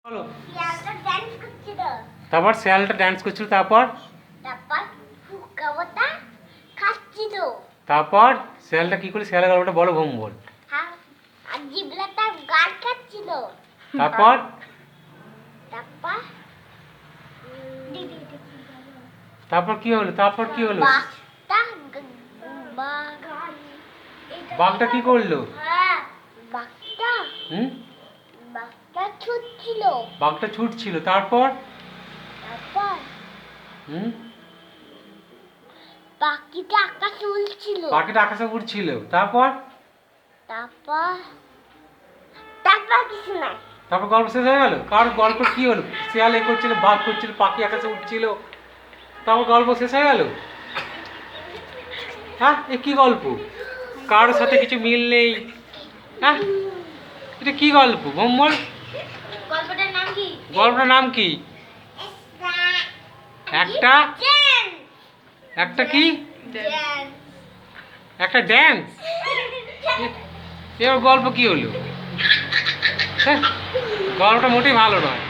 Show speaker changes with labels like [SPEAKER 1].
[SPEAKER 1] বলো।
[SPEAKER 2] শিয়ালটা ডান্স করছিল।
[SPEAKER 1] তারপর শিয়ালটা ডান্স করছিল, তারপর
[SPEAKER 2] ফুকাওয়াটা খাচ্ছিল।
[SPEAKER 1] তারপর শিয়ালটা কি করে, শিয়ালের গল্পটা বলো, ভুম বল।
[SPEAKER 2] হ্যাঁ, আর জিবলাটা গান খাচ্ছিল।
[SPEAKER 1] তারপর
[SPEAKER 2] তারপর
[SPEAKER 1] তারপর কি হলো, তারপর কি হলো?
[SPEAKER 2] বাঘটা
[SPEAKER 1] বাঘটা কি করলো?
[SPEAKER 2] হ্যাঁ, বাঘটা
[SPEAKER 1] হুম,
[SPEAKER 2] বাঘটা ছুটছিল।
[SPEAKER 1] বাঘটা ছুটছিল, তারপর
[SPEAKER 2] তারপর
[SPEAKER 1] হুম,
[SPEAKER 2] পাখিটা আকাশে উড়ছিল।
[SPEAKER 1] পাখিটা আকাশে উড়ছিল, তারপর
[SPEAKER 2] তারপর তারপর কিছু না।
[SPEAKER 1] তারপর গল্প শেষ হয়ে গেল। কার গল্প কি হলো? শিয়াল এ করছিল, বাঘ করছিল, পাখি আকাশে উঠছিল, তারপর গল্প শেষ হয়ে গেল। হ্যাঁ, এ কি গল্প? কারোর সাথে কিছু মিল নেই। হ্যাঁ, এটা কি গল্প ভুম বল?
[SPEAKER 2] গল্পটার নাম কি?
[SPEAKER 1] গল্পটার নাম কি? একটা একটা কি? একটা ড্যান্স। এর গল্প কি হলো? হ্যাঁ, গল্পটা মোটেই ভালো নয়।